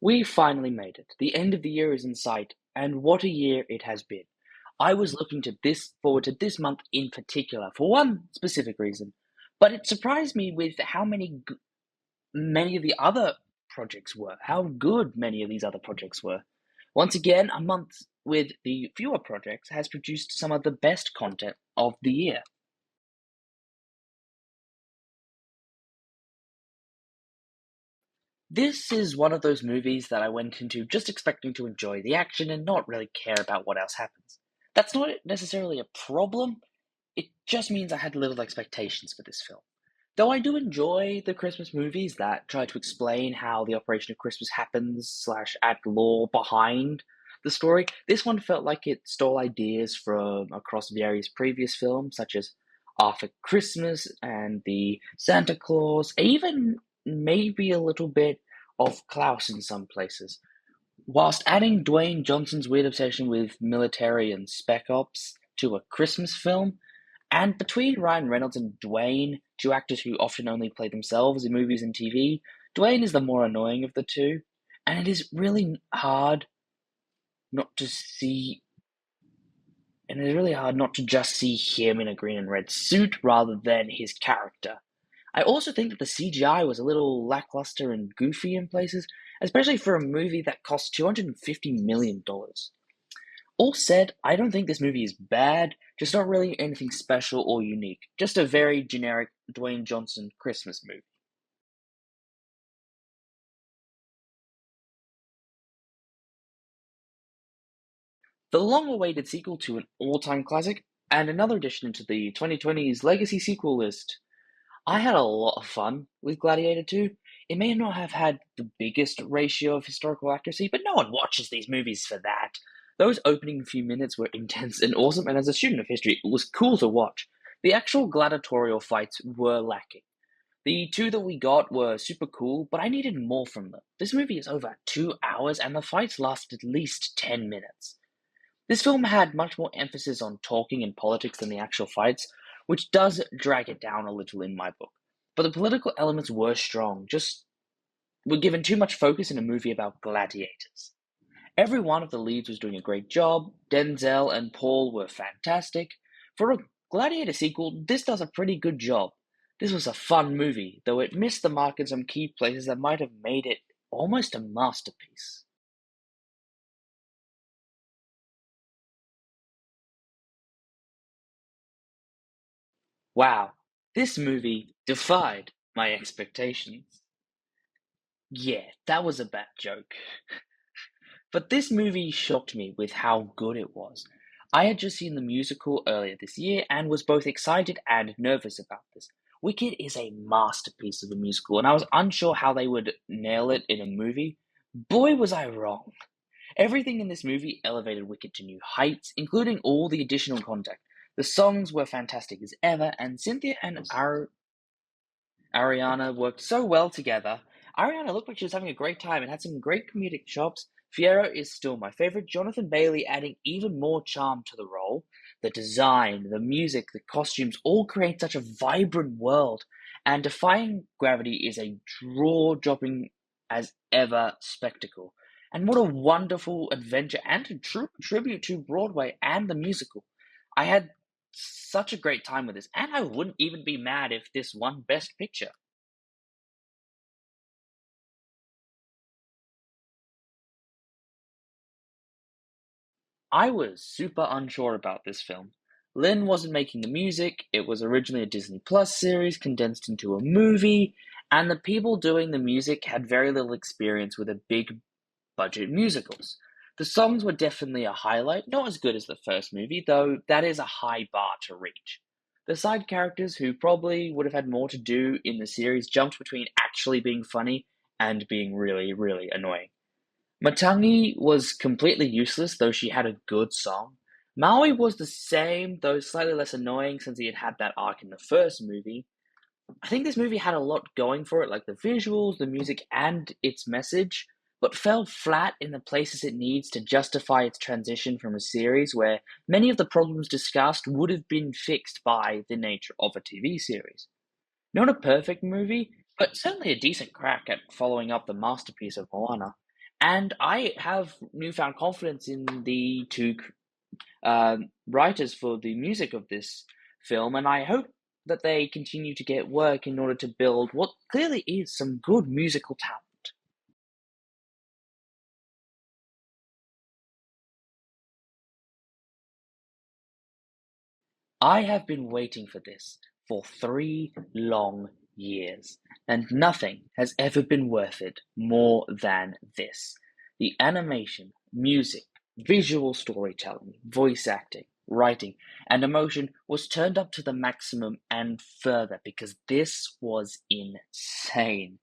We finally made it. The end of the year is in sight, and what a year it has been. I was looking to this forward to this month in particular for one specific reason, but it surprised me with how many of the other projects were, how good many of these other projects were. Once again, a month with the fewer projects has produced some of the best content of the year. This is one of those movies that I went into just expecting to enjoy the action and not really care about what else happens. That's not necessarily a problem, it just means I had little expectations for this film. Though I do enjoy the Christmas movies that try to explain how the operation of Christmas happens slash add lore behind the story, this one felt like it stole ideas from across various previous films, such as Arthur Christmas and the Santa Claus, even maybe a little bit of Klaus in some places. Whilst adding Dwayne Johnson's weird obsession with military and spec ops to a Christmas film, and between Ryan Reynolds and Dwayne, two actors who often only play themselves in movies and TV, Dwayne is the more annoying of the two, and it is really hard not to see, and it's really hard not to just see him in a green and red suit rather than his character. I also think that the CGI was a little lackluster and goofy in places, especially for a movie that cost $250 million. All said, I don't think this movie is bad, just not really anything special or unique. Just a very generic Dwayne Johnson Christmas movie. The long awaited sequel to an all time classic, and another addition to the 2020's legacy sequel list. I had a lot of fun with Gladiator 2. It may not have had the biggest ratio of historical accuracy, but no one watches these movies for that. Those opening few minutes were intense and awesome, and as a student of history, it was cool to watch. The actual gladiatorial fights were lacking. The two that we got were super cool, but I needed more from them. This movie is over 2 hours, and the fights lasted at least 10 minutes. This film had much more emphasis on talking and politics than the actual fights, which does drag it down a little in my book. But the political elements were strong, just were given too much focus in a movie about gladiators. Every one of the leads was doing a great job. Denzel and Paul were fantastic. For a Gladiator sequel, this does a pretty good job. This was a fun movie, though it missed the mark in some key places that might have made it almost a masterpiece. Wow, this movie defied my expectations. Yeah, that was a bad joke. But this movie shocked me with how good it was. I had just seen the musical earlier this year and was both excited and nervous about this. Wicked is a masterpiece of a musical, and I was unsure how they would nail it in a movie. Boy, was I wrong. Everything in this movie elevated Wicked to new heights, including all the additional content. The songs were fantastic as ever, and Cynthia and Ariana worked so well together. Ariana looked like she was having a great time and had some great comedic chops. Fierro is still my favorite. Jonathan Bailey adding even more charm to the role. The design, the music, the costumes all create such a vibrant world. And Defying Gravity is a jaw dropping as ever spectacle. And what a wonderful adventure and a true tribute to Broadway and the musical. I had such a great time with this, and I wouldn't even be mad if this won Best Picture. I was super unsure about this film. Lynn wasn't making the music, it was originally a Disney Plus series condensed into a movie, and the people doing the music had very little experience with a big budget musicals. The songs were definitely a highlight, not as good as the first movie, though that is a high bar to reach. The side characters, who probably would have had more to do in the series, jumped between actually being funny and being really, really annoying. Matangi was completely useless, though she had a good song. Maui was the same, though slightly less annoying since he had had that arc in the first movie. I think this movie had a lot going for it, like the visuals, the music, and its message, but fell flat in the places it needs to justify its transition from a series where many of the problems discussed would have been fixed by the nature of a TV series. Not a perfect movie, but certainly a decent crack at following up the masterpiece of Moana. And I have newfound confidence in the two writers for the music of this film, and I hope that they continue to get work in order to build what clearly is some good musical talent. I have been waiting for this for 3 long years, and nothing has ever been worth it more than this. The animation, music, visual storytelling, voice acting, writing, and emotion was turned up to the maximum and further because this was insane.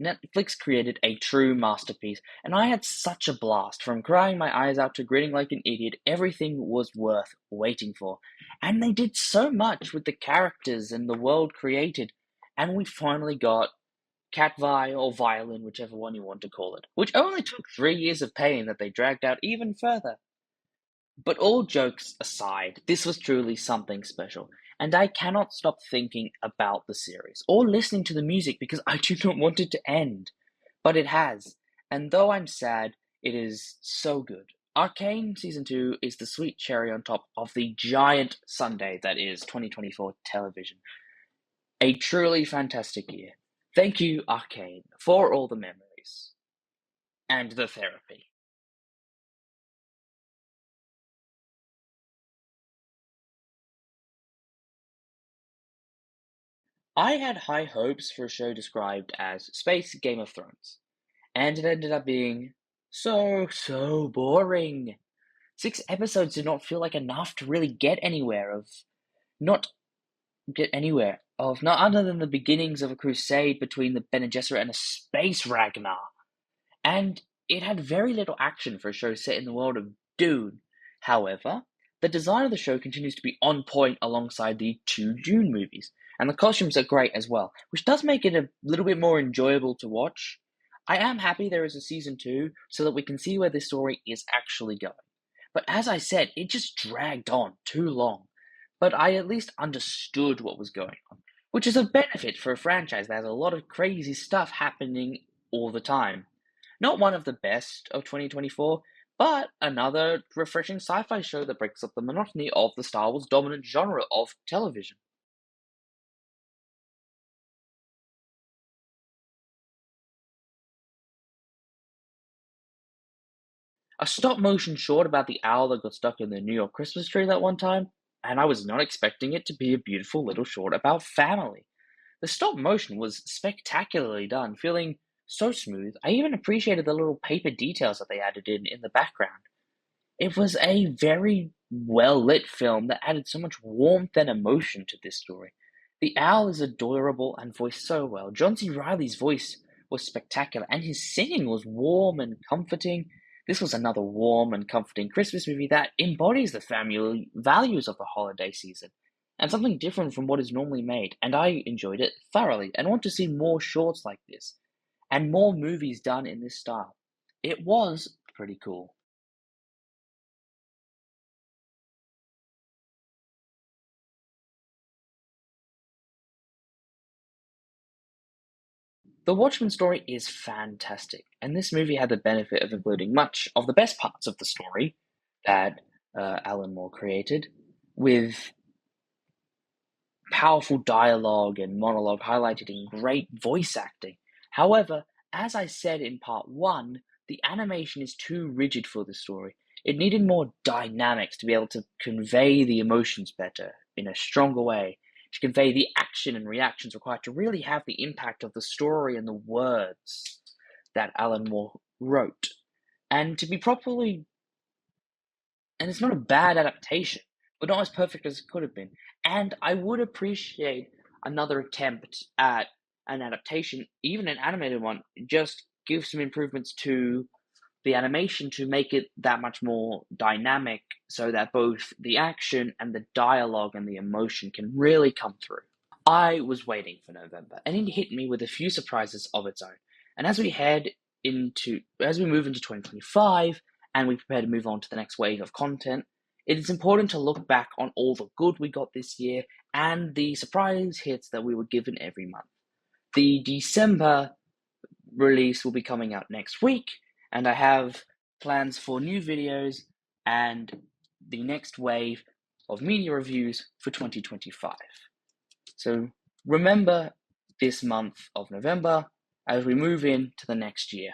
Netflix created a true masterpiece, and I had such a blast. From crying my eyes out to grinning like an idiot, everything was worth waiting for. And they did so much with the characters and the world created. And we finally got Catvi or Violin, whichever one you want to call it, which only took 3 years of pain that they dragged out even further. But all jokes aside, this was truly something special, and I cannot stop thinking about the series or listening to the music because I do not want it to end. But it has, and though I'm sad, it is so good. Arcane Season 2 is the sweet cherry on top of the giant sundae that is 2024 television. A truly fantastic year. Thank you, Arcane, for all the memories and the therapy. I had high hopes for a show described as Space Game of Thrones, and it ended up being so boring. 6 episodes did not feel like enough to really not not other than the beginnings of a crusade between the Bene Gesserit and a space Ragnar. And it had very little action for a show set in the world of Dune. However, the design of the show continues to be on point alongside the two Dune movies, and the costumes are great as well, which does make it a little bit more enjoyable to watch. I am happy there is a season 2 so that we can see where this story is actually going. But as I said, it just dragged on too long. But I at least understood what was going on, which is a benefit for a franchise that has a lot of crazy stuff happening all the time. Not one of the best of 2024, but another refreshing sci-fi show that breaks up the monotony of the Star Wars dominant genre of television. A stop-motion short about the owl that got stuck in the New York Christmas tree that one time, and I was not expecting it to be a beautiful little short about family. The stop motion was spectacularly done, feeling so smooth. I even appreciated the little paper details that they added in the background. It was a very well lit film that added so much warmth and emotion to this story. The owl is adorable and voiced so well. John C. Riley's voice was spectacular, and his singing was warm and comforting. This was another warm and comforting Christmas movie that embodies the family values of the holiday season and something different from what is normally made. And I enjoyed it thoroughly and want to see more shorts like this and more movies done in this style. It was pretty cool. The Watchmen story is fantastic, and this movie had the benefit of including much of the best parts of the story that Alan Moore created, with powerful dialogue and monologue highlighted in great voice acting. However, as I said in part 1, the animation is too rigid for the story. It needed more dynamics to be able to convey the emotions better in a stronger way, to convey the action and reactions required to really have the impact of the story and the words that Alan Moore wrote. And to be properly, and it's not a bad adaptation, but not as perfect as it could have been. And I would appreciate another attempt at an adaptation, even an animated one, just give some improvements to the animation to make it that much more dynamic so that both the action and the dialogue and the emotion can really come through. I was waiting for November, and it hit me with a few surprises of its own. And as we move into 2025 and we prepare to move on to the next wave of content, it is important to look back on all the good we got this year and the surprise hits that we were given every month. The December release will be coming out next week, and I have plans for new videos and the next wave of media reviews for 2025. So remember this month of November as we move into the next year.